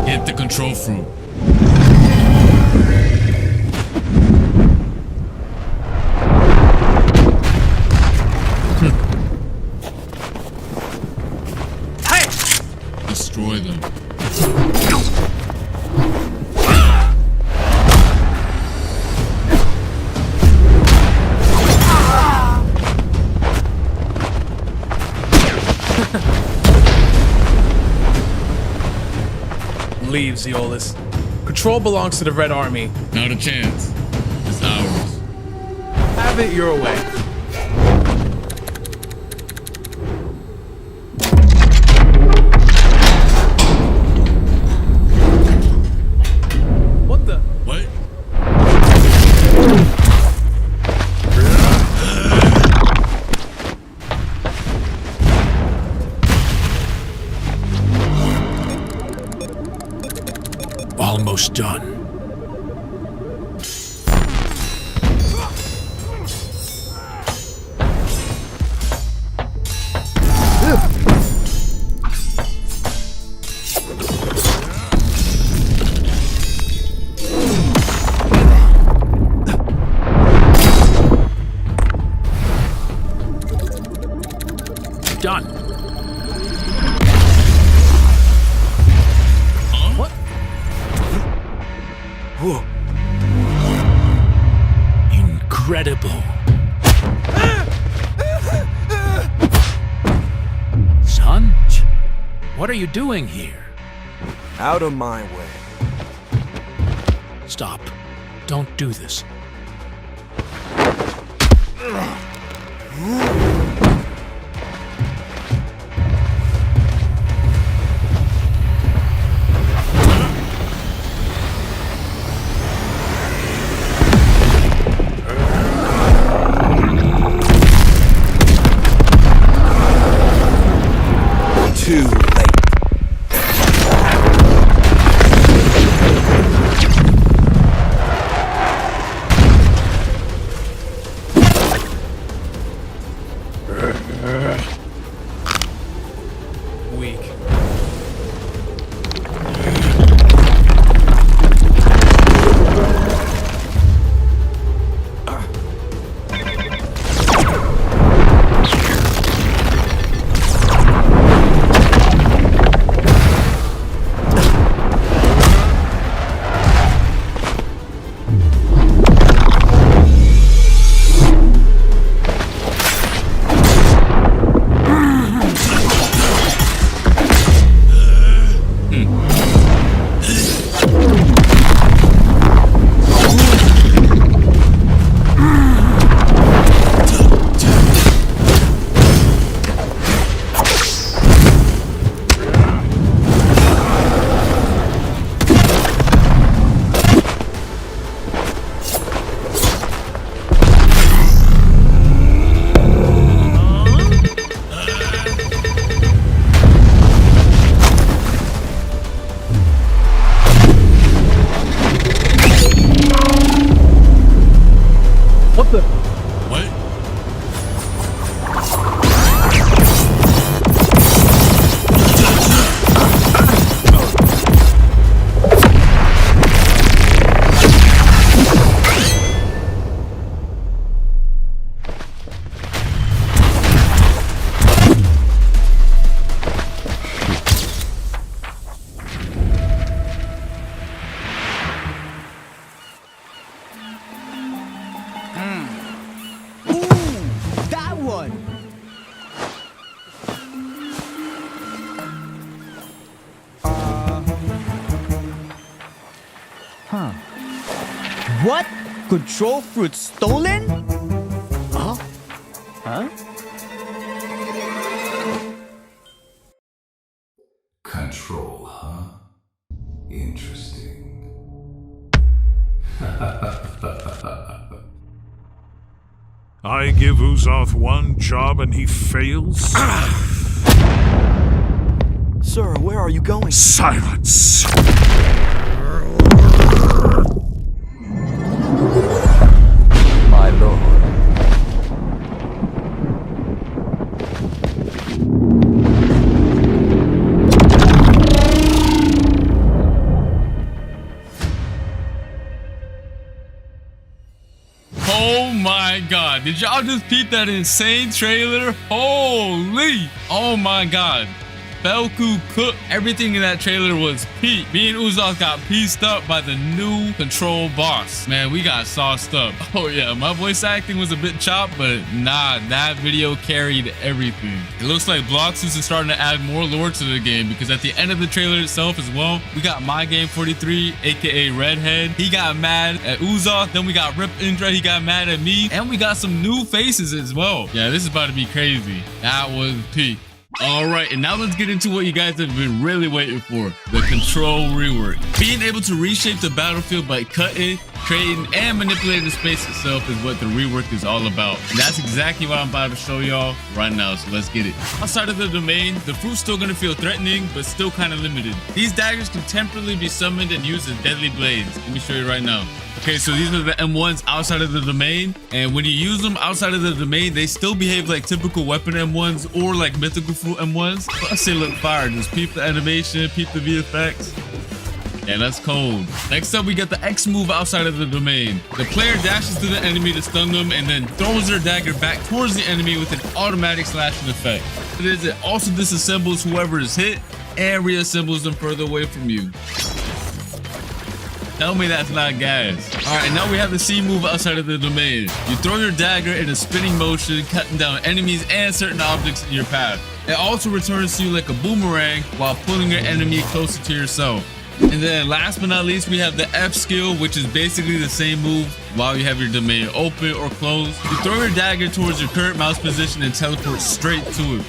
Hit the control fruit. Destroy them. Leave, Zeolus. Control belongs to the Red Army. Not a chance. It's ours. Have it your way. What the? What? Almost done. Done. What? Whoa. Incredible. Son, what are you doing here? Out of my way. Stop. Don't do this. Too late. Weak. What the? What? What? Control fruit stolen? Huh? Huh? Control, huh? Interesting. I give Uzoth one job and he fails? Sir, where are you going? Silence! My lord. Oh my god, did y'all just peep that insane trailer? Holy! Oh my god. Belku cooked. Everything in that trailer was peak. Me and Uzak got pieced up by the new control boss. Man, we got sauced up. Oh yeah, my voice acting was a bit chopped, but nah, that video carried everything. It looks like Blox is starting to add more lore to the game, because at the end of the trailer itself as well, we got My Game 43, aka Redhead. He got mad at Uzak. Then we got Rip Indra. He got mad at me. And we got some new faces as well. Yeah, this is about to be crazy. That was peak. All right, and now let's get into what you guys have been really waiting for, the control rework. Being able to reshape the battlefield by cutting, creating, and manipulating the space itself is what the rework is all about. And that's exactly what I'm about to show y'all right now, so let's get it. Outside of the domain, the fruit's still gonna feel threatening, but still kind of limited. These daggers can temporarily be summoned and used as deadly blades. Let me show you right now. Okay, so these are the M1s outside of the domain, and when you use them outside of the domain, they still behave like typical weapon M1s or like mythical fruit M1s. Plus they look fire. Just peep the animation, peep the VFX. Yeah, that's cold. Next up, we got the X move outside of the domain. The player dashes to the enemy to stun them and then throws their dagger back towards the enemy with an automatic slashing effect. It also disassembles whoever is hit and reassembles them further away from you. Tell me that's not gas. All right, now we have the C move outside of the domain. You throw your dagger in a spinning motion, cutting down enemies and certain objects in your path. It also returns to you like a boomerang while pulling your enemy closer to yourself. And then last but not least, we have the F skill, which is basically the same move while you have your domain open or closed. You throw your dagger towards your current mouse position and teleport straight to it.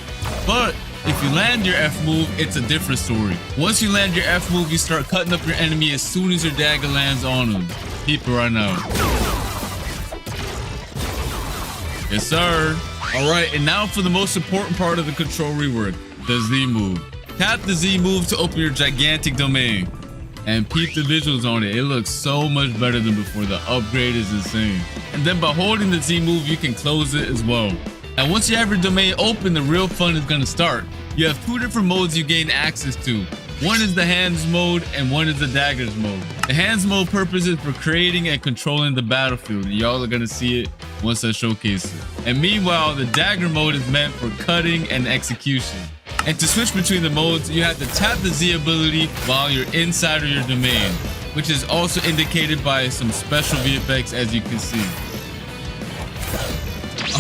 But if you land your F move, it's a different story. Once you land your F move, you start cutting up your enemy as soon as your dagger lands on them. Keep it right now. Yes, sir. All right, and now for the most important part of the control rework, the Z move. Tap the Z move to open your gigantic domain. And peep the visuals on it. It looks so much better than before. The upgrade is insane. And then by holding the Z move, you can close it as well. And once you have your domain open, the real fun is going to start. You have two different modes you gain access to. One is the hands mode and one is the daggers mode. The hands mode purpose is for creating and controlling the battlefield. Y'all are going to see it once I showcase it. And meanwhile, the dagger mode is meant for cutting and execution. And to switch between the modes, you have to tap the Z ability while you're inside of your domain, which is also indicated by some special VFX, as you can see.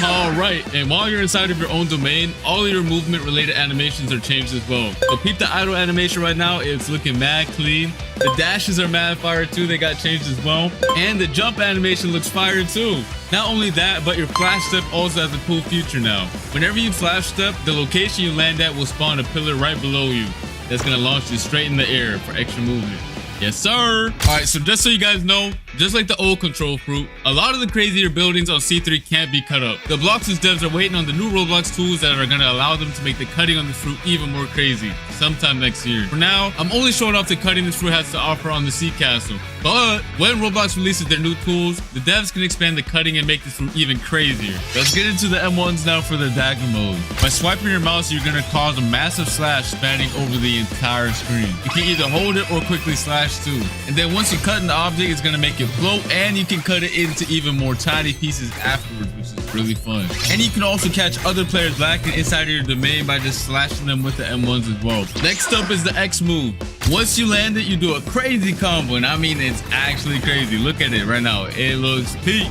All right, and while you're inside of your own domain, all of your movement related animations are changed as well. So peep the idle animation right now. It's looking mad clean. The dashes are mad fire too. They got changed as well. And the jump animation looks fire too. Not only that, but your flash step also has a cool feature now. Whenever you flash step, the location you land at will spawn a pillar right below you. That's gonna launch you straight in the air for extra movement. Yes, sir. All right, so just so you guys know, just like the old control fruit, a lot of the crazier buildings on C3 can't be cut up. The Blox's devs are waiting on the new Roblox tools that are going to allow them to make the cutting on the fruit even more crazy sometime next year. For now, I'm only showing off the cutting this fruit has to offer on the Sea Castle. But when Roblox releases their new tools, the devs can expand the cutting and make this fruit even crazier. Let's get into the M1s now for the dagger mode. By swiping your mouse, you're going to cause a massive slash spanning over the entire screen. You can either hold it or quickly slash too. And then once you cut an object, it's going to make it float, and you can cut it into even more tiny pieces afterwards, which is really fun. And you can also catch other players lacking inside of your domain by just slashing them with the M1s as well. Next up is the X move. Once you land it, you do a crazy combo, and I mean it's actually crazy. Look at it right now. It looks peak.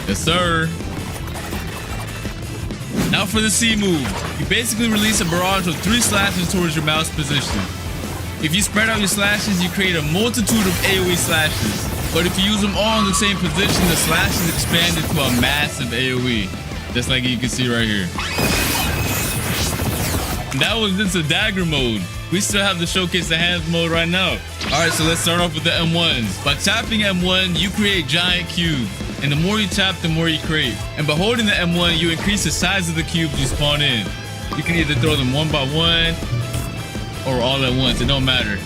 Yes, sir. Now for the C move. You basically release a barrage of 3 slashes towards your mouse position. If you spread out your slashes, you create a multitude of AoE slashes. But if you use them all in the same position, the slashes expand into a massive AoE. Just like you can see right here. That was just a dagger mode. We still have to showcase the hands mode right now. Alright, so let's start off with the M1s. By tapping M1, you create giant cubes. And the more you tap, the more you create. And by holding the M1, you increase the size of the cubes you spawn in. You can either throw them one by one or all at once. It don't matter.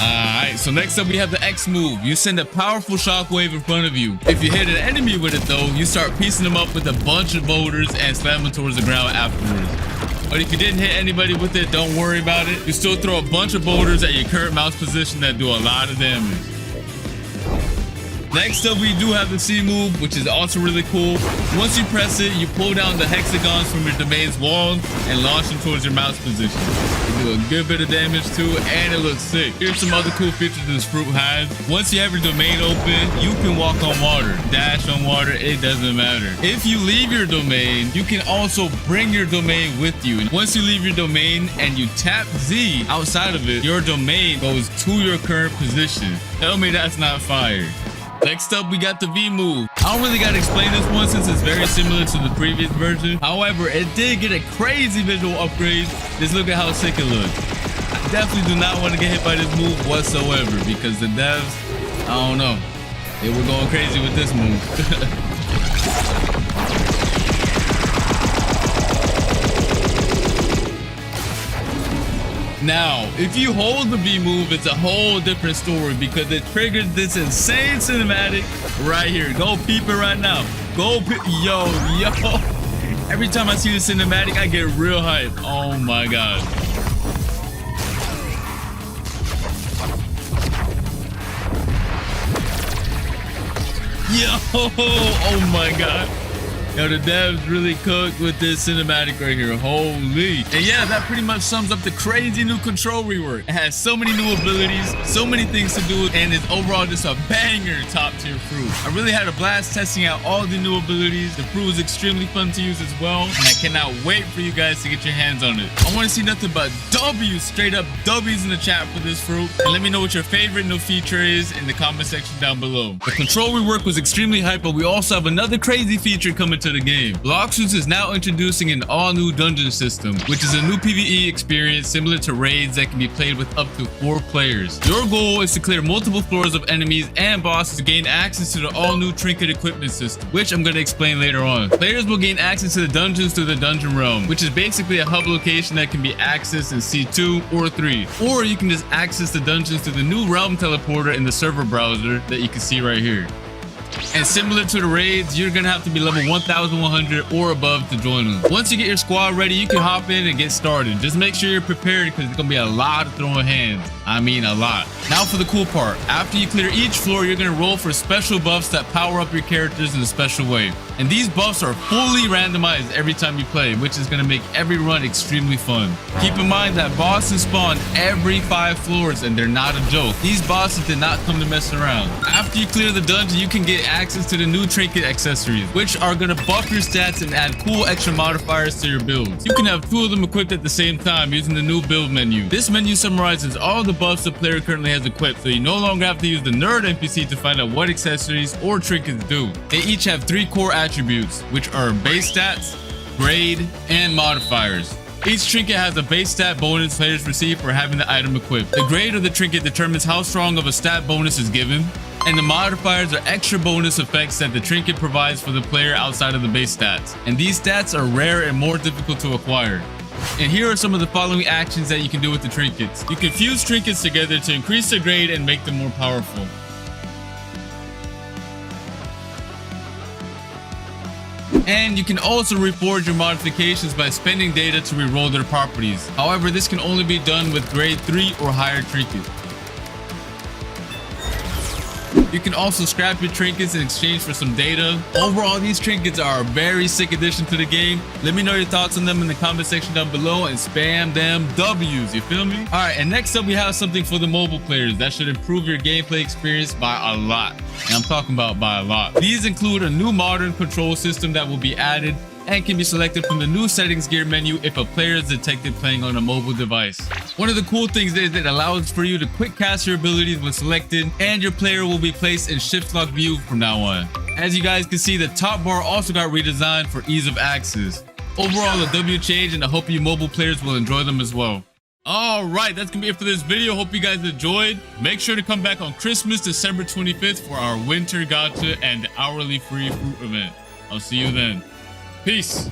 Alright, so next up we have the X move. You send a powerful shockwave in front of you. If you hit an enemy with it though, you start piecing them up with a bunch of boulders and slam them towards the ground afterwards. But if you didn't hit anybody with it, don't worry about it. You still throw a bunch of boulders at your current mouse position that do a lot of damage. Next up, we do have the C move, which is also really cool. Once you press it, you pull down the hexagons from your domain's walls and launch them towards your mouse position. You do a good bit of damage too, and it looks sick. Here's some other cool features this fruit has. Once you have your domain open, you can walk on water, dash on water, it doesn't matter. If you leave your domain, you can also bring your domain with you. And once you leave your domain and you tap Z outside of it, your domain goes to your current position. Tell me that's not fire. Next up, we got the V move. I don't really got to explain this one since it's very similar to the previous version. However, it did get a crazy visual upgrade. Just look at how sick it looks. I definitely do not want to get hit by this move whatsoever because the devs, I don't know, they were going crazy with this move. Now, if you hold the V move, it's a whole different story because it triggers this insane cinematic right here. Go peep it right now. Go peep. Yo. Every time I see the cinematic, I get real hype. Oh my God. Yo. Oh my God. Yo, the devs really cooked with this cinematic right here. Holy. And yeah, that pretty much sums up the crazy new control rework. It has so many new abilities, so many things to do, and it's overall just a banger top tier fruit. I really had a blast testing out all the new abilities. The fruit was extremely fun to use as well, and I cannot wait for you guys to get your hands on it. I want to see nothing but W's, straight up W's in the chat for this fruit. And let me know what your favorite new feature is in the comment section down below. The control rework was extremely hype, but we also have another crazy feature coming to the game. Blox is now introducing an all-new dungeon system, which is a new PvE experience similar to raids that can be played with up to 4 players. Your goal is to clear multiple floors of enemies and bosses to gain access to the all-new trinket equipment system, which I'm going to explain later on. Players will gain access to the dungeons through the dungeon realm, which is basically a hub location that can be accessed in C2 or 3. Or you can just access the dungeons through the new realm teleporter in the server browser that you can see right here. And similar to the raids, you're gonna have to be level 1100 or above to join them. Once you get your squad ready, you can hop in and get started. Just make sure you're prepared because it's gonna be a lot of throwing hands. I mean a lot. Now for the cool part. After you clear each floor, you're gonna roll for special buffs that power up your characters in a special way. And these buffs are fully randomized every time you play, which is gonna make every run extremely fun. Keep in mind that bosses spawn every 5 floors and they're not a joke. These bosses did not come to mess around. After you clear the dungeon, you can get access to the new trinket accessories, which are gonna buff your stats and add cool extra modifiers to your builds. You can have 2 of them equipped at the same time using the new build menu. This menu summarizes all the buffs the player currently has equipped, so you no longer have to use the nerd NPC to find out what accessories or trinkets do. They each have 3 core attributes, which are base stats, grade, and modifiers. Each trinket has a base stat bonus players receive for having the item equipped. The grade of the trinket determines how strong of a stat bonus is given, and the modifiers are extra bonus effects that the trinket provides for the player outside of the base stats. And these stats are rare and more difficult to acquire. And here are some of the following actions that you can do with the trinkets. You can fuse trinkets together to increase their grade and make them more powerful. And you can also reforge your modifications by spending data to reroll their properties. However, this can only be done with grade 3 or higher trinkets. You can also scrap your trinkets in exchange for some data. Overall, these trinkets are a very sick addition to the game. Let me know your thoughts on them in the comment section down below and spam them W's, you feel me? All right, and next up we have something for the mobile players that should improve your gameplay experience by a lot. And I'm talking about by a lot. These include a new modern control system that will be added and can be selected from the new settings gear menu if a player is detected playing on a mobile device. One of the cool things is that it allows for you to quick cast your abilities when selected, and your player will be placed in shift lock view from now on. As you guys can see, the top bar also got redesigned for ease of access. Overall, a W change, and I hope you mobile players will enjoy them as well. Alright, that's gonna be it for this video. Hope you guys enjoyed. Make sure to come back on Christmas, December 25th for our winter gacha and hourly free fruit event. I'll see you then. Peace.